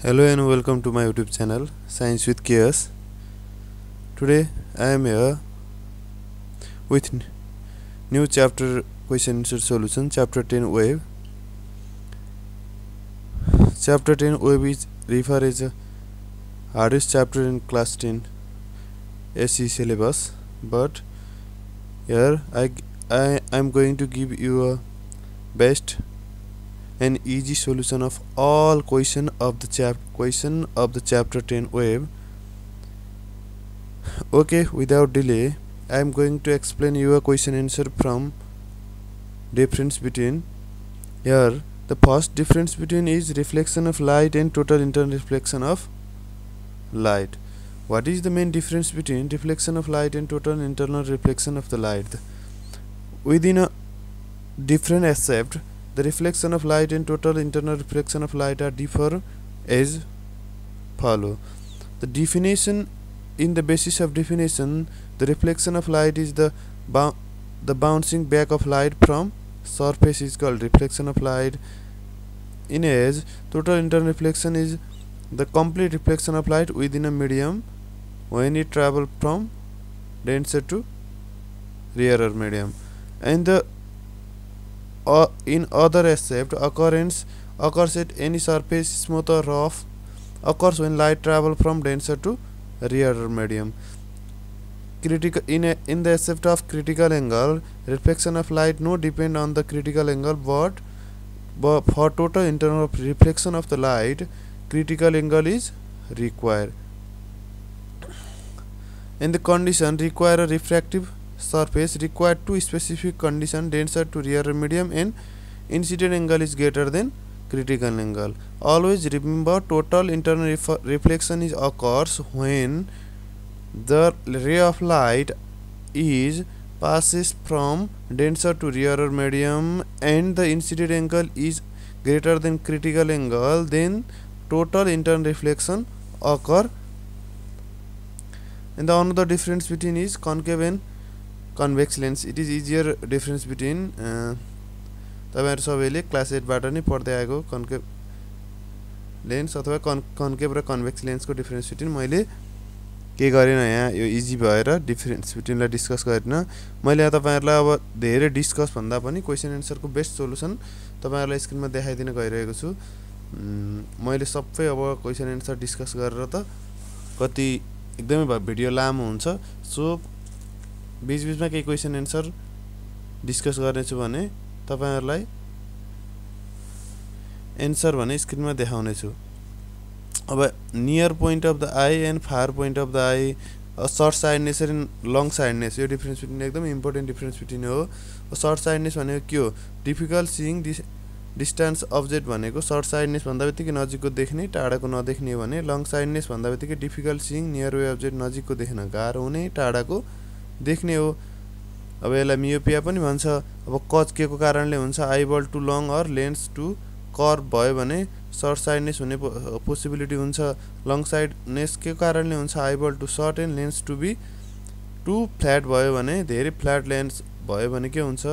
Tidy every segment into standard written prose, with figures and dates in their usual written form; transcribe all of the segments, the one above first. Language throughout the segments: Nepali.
Hello and welcome to my YouTube channel Science with Chaos. Today I am here with new chapter question answer solution, chapter 10 wave. Chapter 10 wave is referred as the hardest chapter in class 10 SE syllabus, but here I am going to give you a best and easy solution of all question of the chapter 10 wave. Okay, without delay, I am going to explain you a question answer from difference between. Here the first difference between is reflection of light and total internal reflection of light. What is the main difference between reflection of light and total internal reflection of the light? Within a different accept, the reflection of light and total internal reflection of light are differ as follow. The definition, in the basis of definition, the reflection of light is the bouncing back of light from surface is called reflection of light. In as total internal reflection is the complete reflection of light within a medium when it travels from denser to rarer medium. And the in other accept, occurs at any surface smooth or rough occurs when light travel from denser to rarer medium. Critical in the accept of critical angle, reflection of light no depend on the critical angle, but for total internal reflection of the light, critical angle is required. And the condition require a refractive surface require two specific conditions: denser to rarer medium and incident angle is greater than critical angle. Always remember, total internal reflection is occurs when the ray of light is passes from denser to rarer medium and the incident angle is greater than critical angle, then total internal reflection occur. And the another difference between is concave and convex lens. It is easier difference between तपाईहरु सबैले क्लास 8 बाट नै पढ्दै आएको कन्केभ लेन्स अथवा कन्केभ र कन्वेक्स लेन्सको डिफरेन्स बिट्विन मैले के गरेन यहाँ यो इजी भएर डिफरेन्स बिट्विनलाई डिस्कस गरिन। मैले यहाँ तपाईहरुलाई अब धेरै डिस्कस भन्दा पनि क्वेशन आन्सरको बेस्ट सोलुसन तपाईहरुलाई स्क्रिनमा देखाइदिन गइरहेको छु। मैले सबै अब क्वेशन आन्सर डिस्कस गरेर त कति एकदमै भिडियो लामो हुन्छ, सो बीच-बीचमा केही क्वेशन आन्सर डिस्कस गर्ने छु भने तपाईहरुलाई आन्सर भने स्क्रिनमा देखाउने छु। अब near point of the eye and far point of the eye, short sightedness and long sightedness, यो डिफरेन्स बिट्विन एकदम इम्पोर्टेन्ट डिफरेन्स बिट्विन हो। सर्ट साइडनेस भनेको के हो? डिफिकल्ट सीइङ डिस्टेन्स अब्जेक्ट भनेको सर्ट साइडनेस भन्दाबित्तिकै नजिकको देख्ने, टाढाको नदेख्ने हो भने लङ साइडनेस भन्दाबित्तिकै difficult seeing near way object नजिकको देख्न गाह्रो हुने, टाढाको देख्ने हो। अब यसलाई मियोपिया पनि भन्छ। अब कज के को कारणले हुन्छ? Eyeball too long or lens too curve भयो भने सर्ट साइडनेस हुने पोसिबिलिटी हुन्छ। लङ साइडनेस के कारणले हुन्छ? Eyeball too short and lens to be too flat भयो भने, धेरै फ्ल्याट लेन्स भयो भने के हुन्छ?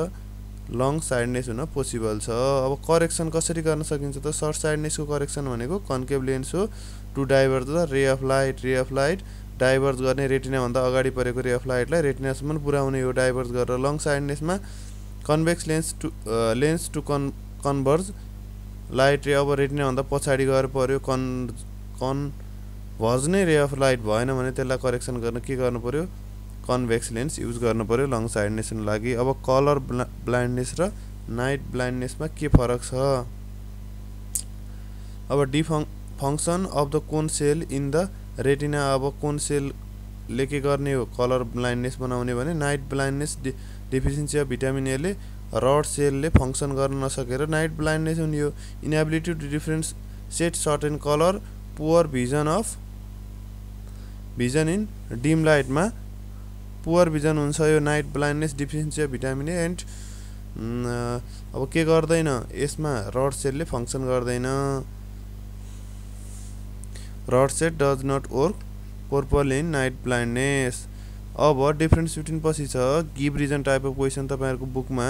लङ साइडनेस हुन पोसिबल छ। अब करेक्सन कसरी गर्न सकिन्छ त? सर्ट साइडनेसको करेक्सन भनेको कन्केभ लेन्स हो to diverge the ray of light diverge गर्ने रेटिना भन्दा अगाडि परेको रे अफ लाइटलाई रेटिनासम्म पुर्याउने हो डाइभर्ज गरेर। लङ साइडनेसमा convex lens to converge light ray, अब रेटिना भन्दा पछाडि गएर पर्यो, कन्भर्ज नै रे अफ लाइट भएन भने त्यसलाई करेक्सन गर्न के गर्नु पर्यो? कन्वेक्स लेन्स युज गर्नु पर्यो लङ साइडनेसको लागि। अब कलर ब्लाइन्डनेस र नाइट ब्लाइन्डनेसमा के फरक छ? अब function of the cone sale in the retina, अब कोन सेलले के गर्ने हो? कलर ब्लाइन्डनेस बनाउने भने। Night blindness deficiency of vitamin A ले रड सेलले फंक्सन गर्न नसकेर नाइट ब्लाइन्डनेस हुने हो। Inability to differentiate certain colour, poor vision in dim लाइटमा पुअर भिजन हुन्छ, यो night blindness deficiency of vitamin A. And अब के गर्दैन यसमा? रड सेलले फंक्सन गर्दैन। Rod cell does not work properly in night blindness. अब डिफरेन्स बिट्विन पछि छ give reason type of question. तपाईहरुको बुकमा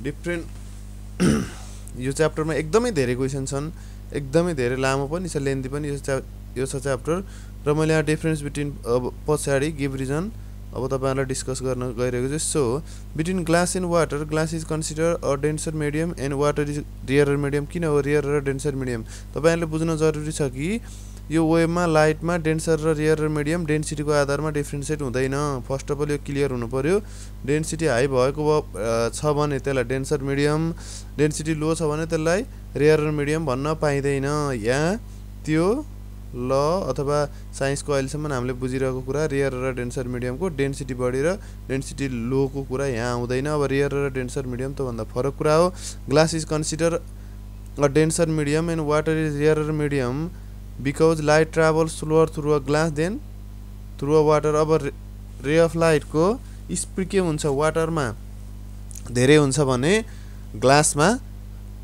डिफरेन्ट यो च्याप्टरमा एकदमै धेरै क्वेसन छन्। एकदमै धेरै लामो पनि छ, लेन्थी पनि यो छ च्याप्टर। र मैले यहाँ डिफरेन्स बिट्विन पछाडि गिभ रिजन अब तपाईहरुलाई डिस्कस गर्न गइरहेको छु। So between glass and water, glass is consider a denser medium and water is rare medium. किन हो रेयर र डेन्सर मिडियम? तपाईहरुले बुझ्न जरुरी छ कि यो वेभमा लाइटमा डेन्सर र रेयर र मिडियम डेन्सिटीको आधारमा डिफ्रेन्सिएट हुँदैन। फर्स्ट अफ अल यो क्लियर हुनु पर्यो। डेन्सिटी हाई भएको छ भने त्यसलाई डेन्सर मिडियम, डेन्सिटी लो छ भने त्यसलाई रेयर र मिडियम भन्न पाइँदैन। यहाँ त्यो ल अथवा साइन्सको अहिलेसम्म हामीले बुझिरहेको कुरा रेयर र डेन्सर मिडियमको डेन्सिटी बढी र डेन्सिटी लो को कुरा यहाँ आउँदैन। अब रेयर र डेन्सर मिडियम त भन्दा फरक कुरा हो। Glass is consider a denser medium and water is rare medium because light travels slower through a glass than through a water. अब रे अफ लाइट को स्पिड के हुन्छ? वाटरमा धेरै हुन्छ भने ग्लासमा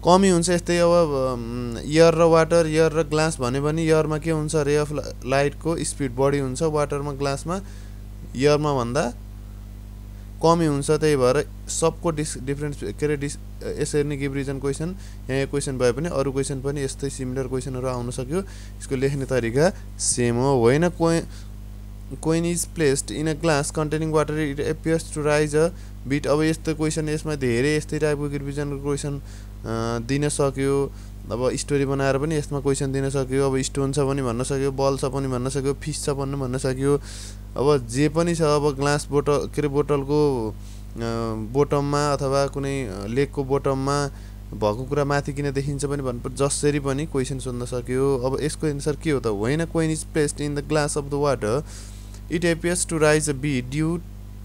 कमी हुन्छ। यस्तै अब एयर र वाटर, एयर र ग्लास भन्यो भने एयरमा के हुन्छ? रे अफ लाइट को स्पिड बढी हुन्छ, वाटरमा ग्लासमा एयरमा भन्दा कमी हुन्छ। त्यही भएर सबको डिफरेन्स के रे यसरी नै गिभ रिजन क्वेसन यहाँ यो क्वेसन भए पनि अरु क्वेसन पनि यस्तै सिमिलर क्वेसनहरु आउन सक्यो। यसको लेख्ने तरिका सेम हो। होइन coin is placed in a glass containing water it appears to rise a bit. अब यस्तो क्वेसन यसमा धेरै यस्तै टाइपको गिभ रिजनको क्वेसन दिन सक्यो। अब स्टोरी बनाएर पनि यसमा क्वेसन दिन सक्यो। अब स्टोन छ पनि भन्न सक्यो, बल छ पनि भन्न सक्यो, फिश छ पनि भन्न सक्यो। अब जे पनि छ, अब ग्लास बोतल के रे बोतलको बोटममा अथवा कुनै लेकको बोटममा भएको कुरा माथि किन देखिन्छ पनि भन्नु जसरी पनि क्वेसन सोध्न सक्यो। अब यसको एन्सर के हो त? When a coin is placed in the glass of the water it appears to rise a bit due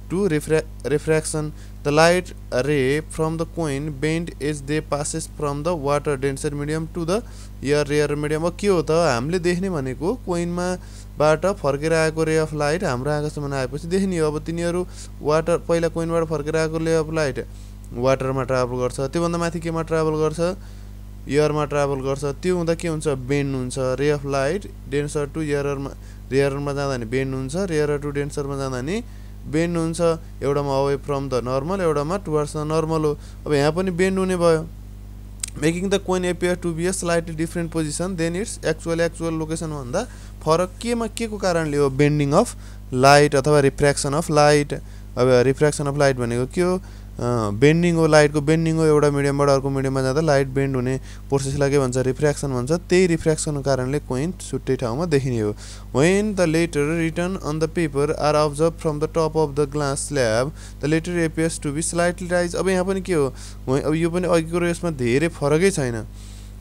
to refraction the light ray from the coin bend as they passes from the water denser medium to the air rare medium. अब के हो त? हामीले देख्ने भनेको कोइनमा बाट फर्केर आएको रे अफ लाइट हाम्रो आँखासम्म आएपछि देख्ने हो। अब तिनीहरू वाटर पहिला कोइनबाट फर्केर आएको रे अफ लाइट वाटरमा ट्राभल गर्छ, त्योभन्दा माथि केमा ट्राभल गर्छ? एयरमा ट्राभल गर्छ। त्यो हुँदा के हुन्छ? बेन्ड हुन्छ। रे अफ लाइट डेन्सर टु रेयरमा जाँदा नि बेन्ड हुन्छ, रेयर टु डेन्सरमा जाँदा नि बेन्ड हुन्छ। एउटामा अवे फ्रम द नर्मल, एउटामा टुवर्ड्स द नर्मल हो। अब यहाँ पनि बेन्ड हुने भयो। Making the coin appear to be a slightly different position than its actual location भन्दा फरक केमा के को कारणले हो? बेन्डिङ अफ लाइट अथवा रिफ्र्याक्सन अफ लाइट। अब रिफ्र्याक्सन अफ लाइट भनेको के हो? बेन्डिङ हो, लाइटको बेन्डिङ हो। एउटा मिडियमबाट अर्को मिडियममा जाँदा लाइट बेन्ड हुने प्रोसेसलाई के भन्छ? रिफ्र्याक्सन भन्छ। त्यही रिफ्र्याक्सनको कारणले कोइन छुट्टै ठाउँमा देखिने हो। When the letter written on the paper are observe from the top of the glass slab the letter appears to be slightly rise. अब यहाँ पनि के हो? अब यो पनि अघिको र यसमा धेरै फरकै छैन।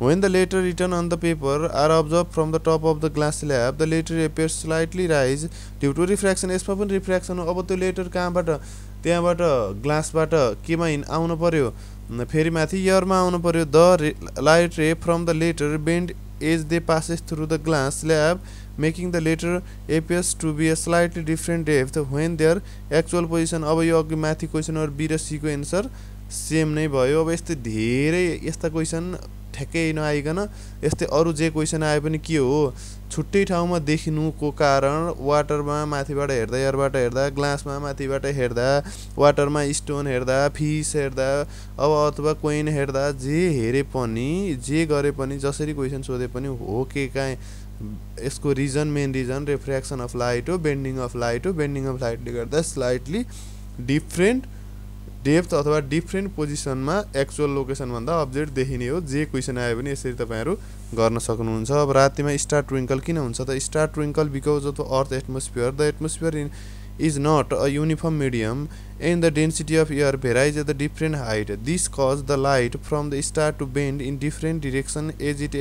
When the letter written on the paper are observed from the top of the glass slab, the letter appears slightly rise due to refraction. यसमा पनि रिफ्र्याक्सन हो। अब त्यो लेटर कहाँबाट? त्यहाँबाट ग्लासबाट केमा आउनु पर्यो? फेरि माथि एयरमा आउनु पर्यो। The light ray from the letter bend as they passes through the glass slab making the letter appears to be a slightly different depth when their actual position. अब यो अघि माथि क्वेसनहरु बी र सी को एन्सर सेम नै भयो। अब यस्तै धेरै यस्ता क्वेसन ठ्याक्कै नआइकन यस्तै अरु जे क्वेसन आए पनि के हो? छुट्टै ठाउँमा देखिनुको कारण वाटरमा माथिबाट हेर्दा, एयरबाट हेर्दा, ग्लासमा माथिबाट हेर्दा, वाटरमा स्टोन हेर्दा, फिश हेर्दा, अब अथवा कोइन हेर्दा, जे हेरे पनि जे गरे पनि जसरी क्वेसन सोधे पनि हो के काहे यसको reason main reason refraction of light हो, बेन्डिङ अफ लाइट हो। बेन्डिङ अफ लाइटले गर्दा स्लाइटली डिफ्रेन्ट डेप्थ अथवा डिफ्रेन्ट पोजिसनमा एक्चुअल लोकेसन भन्दा अब्जेक्ट देखिने हो। जे क्वेसन आयो भने यसरी तपाईहरु गर्न सक्नुहुन्छ। अब रातिमा स्टार ट्विंकल किन हुन्छ त? Star twinkle because of earth atmosphere. The atmosphere is not a uniform medium and the density of air varies at a different height. This causes the light from the star to bend in different direction as it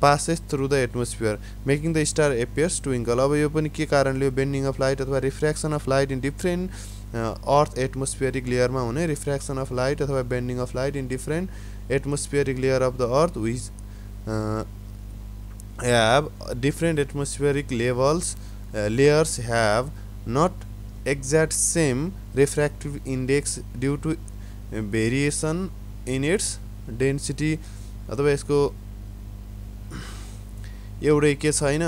passes through the atmosphere, making the star appears twinkle. अब यो पनि के कारणले? बेन्डिङ अफ लाइट अथवा refraction of light in different earth atmospheric लेयरमा हुने रिफ्र्याक्सन अफ लाइट अथवा bending of light in different atmospheric layer of the earth which have different atmospheric levels. Layers have not exact same refractive index due to variation in its density. अथवा यसको एउटै के छैन,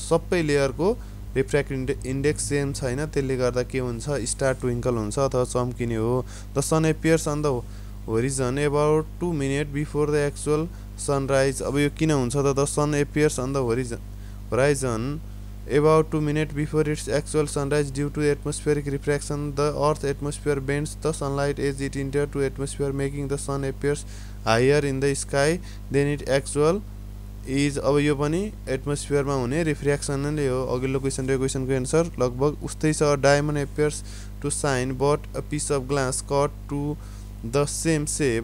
सबै लेयरको रिफ्र्याक्टिभ इन्डेक्स सेम छैन। त्यसले गर्दा के हुन्छ? स्टार ट्विंकल हुन्छ अथवा चम्किने हो। The sun appears on the horizon about 2 minutes before the actual sunrise. अब यो किन हुन्छ त the sun appears on the horizon about 2 minutes before its actual sunrise due to atmospheric refraction. The Earth's atmosphere bends the sunlight as it enters to atmosphere, making the sun appears higher in the sky than its actual is। अब यो पनि एटमोस्फियरमा हुने रिफ्र्याक्सनले हो। अघिल्लो क्वेसन र क्वेसनको एन्सर लगभग उस्तै छ। Diamond appears to shine but a piece of glass cut to the same shape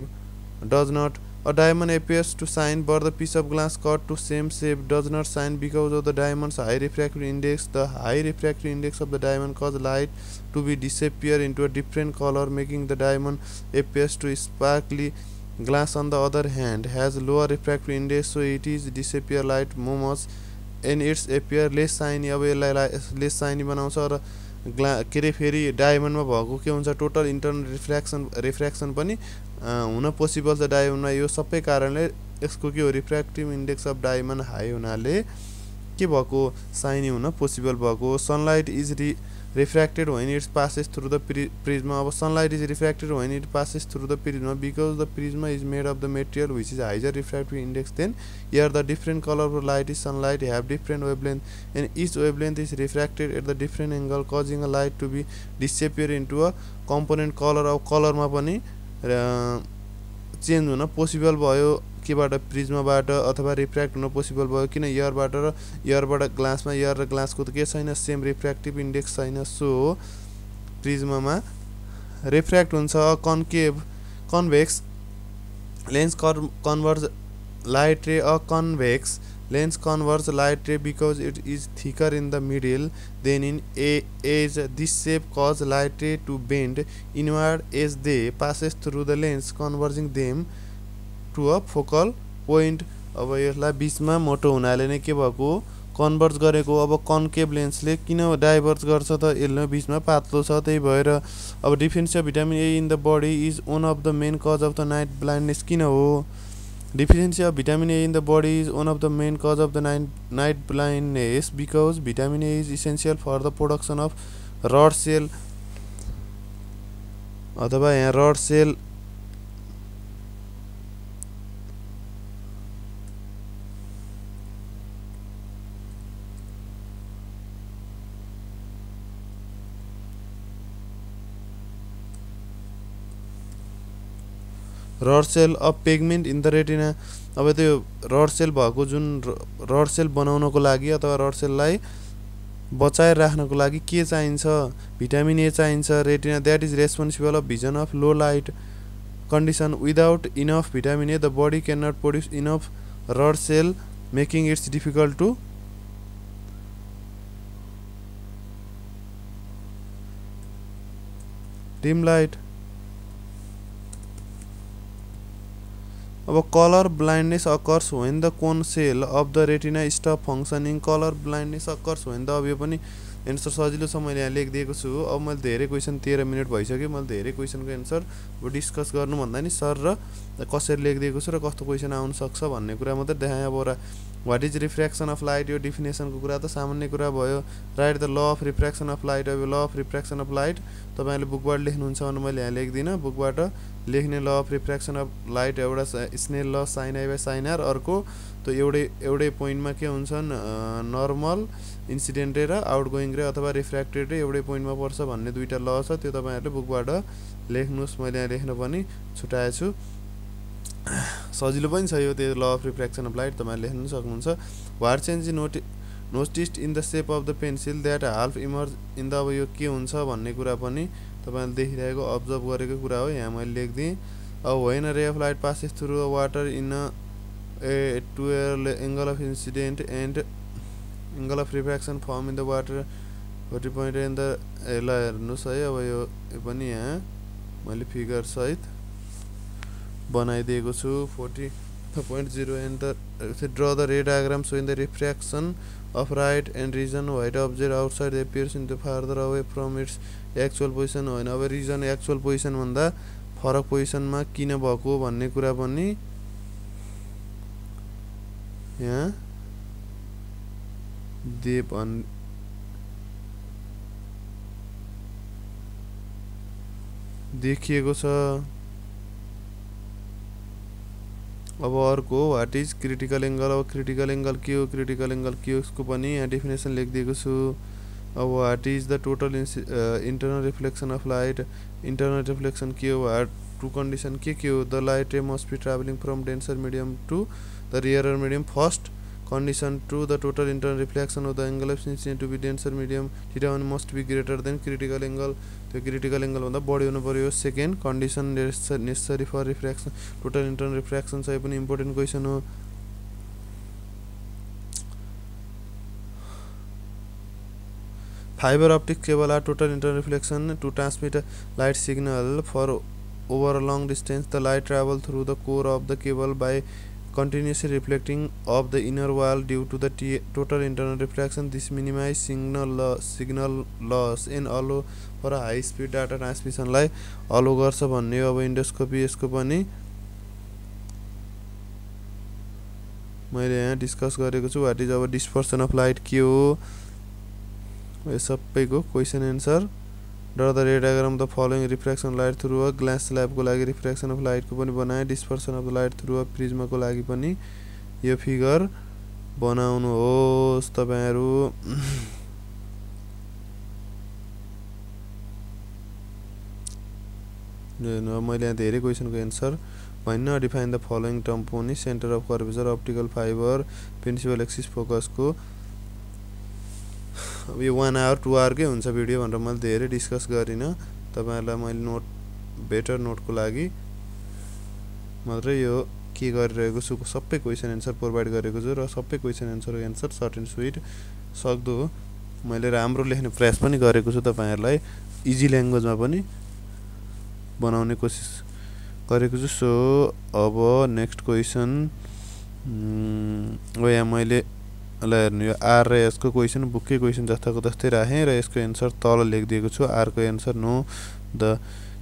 does not. A diamond appears to shine, but the piece of glass cut to same shape does not shine because of the diamond's high refractive index. The high refractive index of the diamond causes light to be disappear into a different color, making the diamond appears to sparkly. Glass, on the other hand, has lower refractive index, so it is disappear light more much and its appear less shiny। अब यसलाई less shiny बनाउँछ र के अरे फेरि डायमन्डमा भएको के हुन्छ टोटल इन्टरनल रिफ्र्याक्सन पनि हुन पोसिबल छ डायमन्डमा। यो सबै कारणले यसको के हो refractive index of diamond high हुनाले के भएको साइनी हुन पोसिबल भएको। Sunlight is refracted when it passes through the prism। अब sunlight is refracted when it passes through the prism because the prism is made of the material which is higher refractive index than air। The different color of light is sunlight have different wavelength and each wavelength is refracted at the different angle, causing a light to be disappear into a component color। अब कलरमा पनि चेन्ज हुन पोसिबल भयो केबाट प्रिज्माबाट अथवा रिफ्र्याक्ट हुन पोसिबल भयो किन एयरबाट र एयरबाट ग्लासमा एयर र ग्लासको त के छैन सेम रिफ्र्याक्टिभ इन्डेक्स छैन। सो प्रिज्मामा रिफ्र्याक्ट हुन्छ। Convex lens converge light ray. A convex lens converges light ray because it is thicker in the middle than in edge। This shape causes light ray to bend inward as they passes through the lens, converging them to a focal point। अब यसलाई बीचमा मोटो हुनाले नै के भएको कन्भर्ज गरेको। अब कन्केभ लेन्सले किन डाइभर्ज गर्छ त यसले बीचमा पातलो छ त्यही भएर। अब deficiency of vitamin A in the body is one of the main cause of the night blindness। किन हो deficiency of vitamin A in the body is one of the main cause of the night blindness because vitamin A is essential for the production of rod cell अथवा यहाँ rod cell rod cell of pigment in the retina. अब त्यो रड सेल भएको जुन रड सेल बनाउनको लागि अथवा रड सेललाई बचाएर राख्नको लागि के चाहिन्छ भिटामिन ए चाहिन्छ। Retina that is responsible of vision of low light condition. Without enough vitamin A the body can not produce enough rod cell making it's difficult to dim light. अब colour blindness occurs when the cone cell of the retina stop functioning. Colour blindness occurs when the अब यो पनि एन्सर सजिलो छ मैले यहाँ लेखिदिएको छु। अब मैले धेरै क्वेसन 13 मिनट भइसक्यो मैले धेरै क्वेसनको एन्सर डिस्कस गर्नुभन्दा नि सर र कसरी लेखिदिएको छु र कस्तो क्वेसन आउन सक्छ भन्ने कुरा मात्रै देखाएँ। अब what is refraction of light यो डिफिनेसनको कुरा त सामान्य कुरा भयो। Right the law of refraction of light. अब ल अफ रिफ्र्याक्सन अफ लाइट तपाईँले बुकबाट लेख्नुहुन्छ भने मैले यहाँ लेख्दिनँ बुकबाट लेख्ने law of refraction of light एउटा Snell law sine i by sine r अर्को त एउटै पोइन्टमा के हुन्छन् नर्मल इन्सिडेन्ट रे र आउटगोइङ रे अथवा रिफ्र्याक्टेड रे एउटै पोइन्टमा पर्छ भन्ने दुईटा ल छ त्यो तपाईँहरूले बुकबाट लेख्नुहोस्। मैले यहाँ लेख्न पनि छुटाएको छु सजिलो पनि छ यो त्यो ल अफ रिफ्र्याक्सन अफ लाइट तपाईँले लेख्न सक्नुहुन्छ। What change noticed in the shape of the pencil that half emerge in the. अब यो के हुन्छ भन्ने कुरा पनि तपाईँले देखिरहेको अब्जर्भ गरेको कुरा हो यहाँ मैले लेखिदिएँ। अब when a ray of light passes through a water in a to angle of incident and angle of refraction form in the वाटर 40 पोइन्ट इन द यसलाई हेर्नुहोस् है। अब यो पनि यहाँ मैले फिगर सहित बनाइदिएको छु 40.0 एन्ड द ड्र द रे diagram so in the refraction of right and region white object outside appears in the farther away from its actual position होइन। अब रिजन एक्चुअल पोजिसन भन्दा फरक पोजिसनमा किन भएको भन्ने कुरा पनि यहाँ देखिएको छ। अब अर्को व्हाट इज क्रिटिकल एंगल। अब क्रिटिकल एंगल के हो, क्रिटिकल एंगल के हो यसको पनि यहाँ डेफिनेसन लेखिदिएको छु। अब what is the total internal reflection of light. Internal reflection के हो, व्हाट टू कंडीशन के हो, the light ray must be travelling from denser medium to the rarer medium. First condition to the total internal reflection of the angle of incidence to be denser medium theta 1 must be greater than critical angle। त्यो critical angle भन्दा बढी हुनु पर्यो। Second condition necessary for refraction total internal refraction चाहिँ पनि इम्पोर्टेन्ट क्वेसन हो। Fibre optic cable are total internal reflection to transmit light signal for over a long distance. The light travel through the core of the cable by continuously reflecting of the inner wall due to the total internal reflection. This minimize signal loss and allow for a high speed data transmission लाई allow गर्छ भन्ने। अब इन्डोस्कोपी यसको पनि मैले यहाँ डिस्कस गरेको छु। व्हाट इज अब डिस्पर्सन अफ लाइट के हो, यो सबैको क्वेशन एन्सर। ड्रा द रे diagram the following refraction light through a glass slab को लागि रिफ्र्याक्सन अफ लाइट को पनि बनाए। Dispersion of the light through a Prisma को लागि पनि यो फिगर बनाउनुहोस् तपाईहरु। मैले यहाँ धेरै क्वेशनको एन्सर भन्न। डिफाइन द फलोइङ टर्म पनि centre of curvature optical fibre principal axis focus को। अब यो 1 आवर 2 आवर कै हुन्छ भिडियो भनेर मैले धेरै डिस्कस गरिन। तपाईहरुलाई मैले नोट बेटर नोट को लागि मात्र यो के गरिरहेको छु, सबै क्वेशन एन्सर प्रोवाइड गरेको छु र सबै question answer short and sweet सक्दो मैले राम्रो लेख्ने प्रयास पनि गरेको छु। तपाईहरुलाई इजी ल्याङ्ग्वेजमा पनि बनाउने कोसिस गरेको छु। सो अब नेक्स्ट क्वेशन अब यहाँ मैले ल हेर्नु, यो आर र यसको क्वेशन बुककै क्वेशन जस्ताको तस्तै राखेँ र यसको एन्सर तल लेखिदिएको छु। आर को answer no the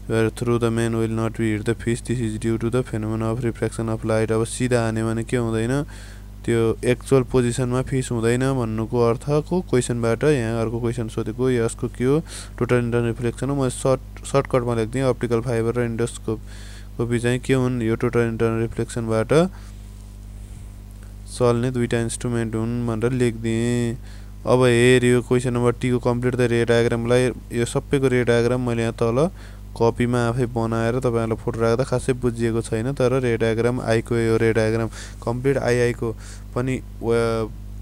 through the man will not be hit the fish, this is due to the phenomena of refraction of light. अब सिधा हान्यो भने के हुँदैन, त्यो एक्चुअल पोजिसनमा फिश हुँदैन भन्नुको अर्थको क्वेशनबाट यहाँ अर्को क्वेशन सोधेको। यसको के हो, टोटल इन्टरनल रिफ्लेक्सन हो। म सर्टकटमा लेख्दिएँ अप्टिकल फाइबर र इन्डोस्कोपी चाहिँ के हुन्, यो टोटल इन्टरनल रिफ्लेक्सनबाट चल्ने दुईटा इन्स्ट्रुमेन्ट हुन् भनेर लेखिदिएँ। अब हेर यो क्वेशन नम्बर टी को कम्प्लिट द रे डायग्रामलाई, यो सबैको रे डायग्राम मैले यहाँ तल कपीमा आफै बनाएर तपाईहरुलाई फोटो राख्दा खासै बुझिएको छैन, तर रे डायग्राम आई को यो रे डायग्राम कम्प्लिट आई को पनि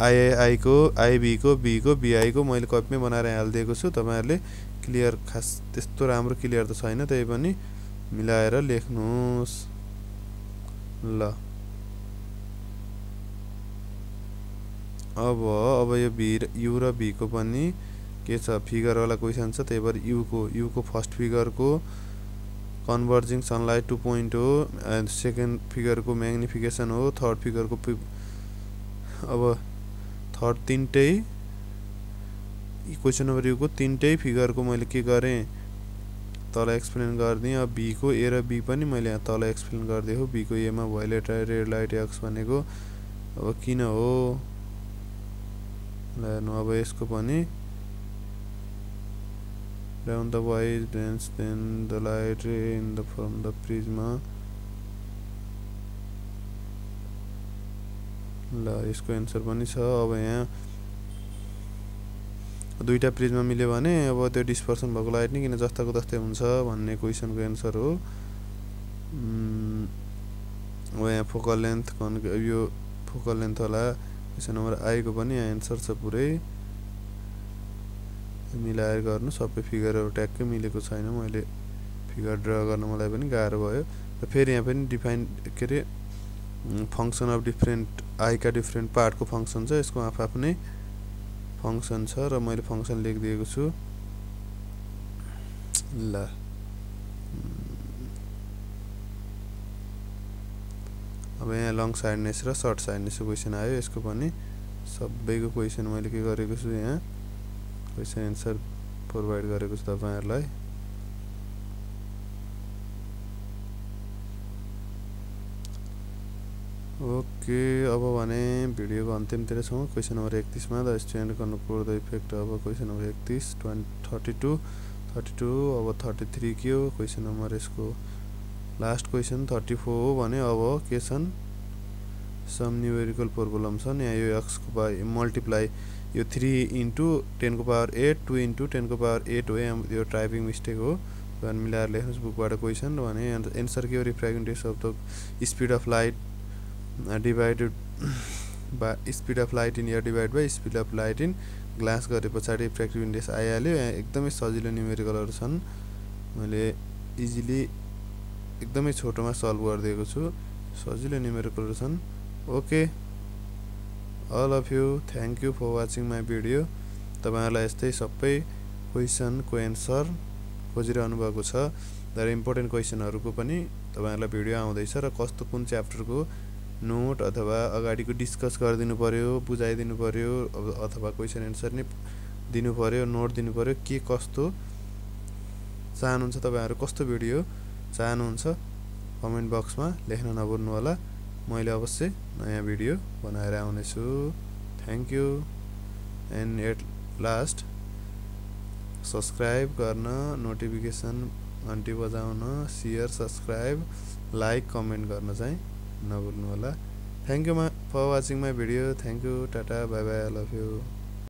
आई को आईबी को बी को बीआई को मैले कपीमै बनाएर हाल्दिएको छु। तपाईहरुले क्लियर खास त्यस्तो राम्रो क्लियर त छैन, त्यही पनि मिलाएर लेख्नुस् ल। अब यो बी यू र बी को पनि के छ, फिगर वाला क्वेशन छ, त्यही भएर यू को फर्स्ट फिगर को कन्भर्जिङ सनलाइट 2 पोइन्ट हो, एन्ड सेकेन्ड फिगर को म्याग्निफिकेसन हो, थर्ड फिगर को अब थर्ड तीनटै क्वेशन नम्बर यू को तीनटै फिगर को मैले के गरे तल एक्सप्लेन गर्दिएँ। अब बी को ए र बी पनि मैले यहाँ तल एक्सप्लेन गर्दिएको। बी को ए मा भायोलेट रेड लाइट एक्स भनेको अब किन हो हेर्नु। अब यसको पनि down the wise dense then the light ray in the from the prisma ल यसको एन्सर पनि छ। अब यहाँ दुईटा प्रिज्मा मिल्यो भने अब त्यो डिस्पर्सन भएको लाइट नि किन जस्ताको तस्तै हुन्छ भन्ने क्वेशनको एन्सर हो। अब यहाँ फोकल लेन्थ यो फोकल लेन्थ होला। क्वेशन नम्बर आई को पनि यहाँ एन्सर छ पुरै मिलाएर गर्नु। सबै फिगरहरु ट्याक्कै मिलेको छैन, मैले फिगर ड्रा गर्न मलाई पनि गाह्रो भयो। र फेरि यहाँ पनि डिफाइन के रे फंक्सन अफ डिफरेन्ट आई का डिफरेन्ट पार्ट को फंक्सन छ, यसको आफ्नै फंक्सन छ र मैले फंक्सन लेखिदिएको छु ल। अब यहाँ लङ साइडनेस र सर्ट साइडनेस को क्वेशन आयो। यसको पनि सबैको क्वेशन मैले के गरेको छु, यहाँ क्वेशन एन्सर प्रोवाइड गरेको छु तपाईहरुलाई। ओके, अब भने भिडियोको अन्तिमतिर छौं। क्वेशन नम्बर 31 मा the stand control the effect. अब क्वेशन नम्बर 31 32 अब 33 के हो क्वेशन नम्बर, यसको लास्ट क्वेशन 34 हो भने अब के छन् सम न्यूमेरिकल प्रब्लम छन्। यहाँ यो x को पावर मल्टिप्लाई यो 3 इन्टु 10 को पावर 8 2 इन्टु 10 को पावर 8 हो। यो टाइपिङ मिस्टेक हो, तपाईहरु मिलाएर लेख्नुस् बुकबाट क्वेशन। भने एन्सर के हो, refractive index of the speed of light divided by speed of light in air divide by speed of light in glass गरे पछाडि रिफ्र्याक्टिभ इन्डेक्स आइहाल्यो। यहाँ एकदमै सजिलो न्युमेरिकलहरु छन्, मैले इजिली एकदमै छोटोमा सल्भ गरिदिएको छु। सजिलो न्युमेरिकलहरु छन्। Okay all of you, thank you for watching my video। तपाईहरुलाई यस्तै सबै क्वेशनको एन्सर खोजिरहनु भएको छ, धेरै इम्पोर्टेन्ट क्वेशनहरुको पनि तपाईहरुलाई भिडियो आउँदैछ र कस्तो कुन च्याप्टरको नोट अथवा अगाडिको डिस्कस गरिदिनु पर्यो, बुझाइदिनु पर्यो अथवा क्वेशन एन्सर नै दिनु पर्यो, नोट दिनु पर्यो, के कस्तो चाहनुहुन्छ, तपाईहरु कस्तो भिडियो चाहनुहुन्छ कमेन्ट बक्समा लेख्न नभुल्नु होला। मैले अवश्य नयाँ भिडियो बनाएर आउने छु। Thank you and at last subscribe गर्न, नोटिफिकेसन घण्टी बजाउन, शेयर सब्स्क्राइब लाइक कमेन्ट गर्न चाहिँ नभुल्नु होला। Thank you for watching my video. Thank you, tata bye bye, I love you.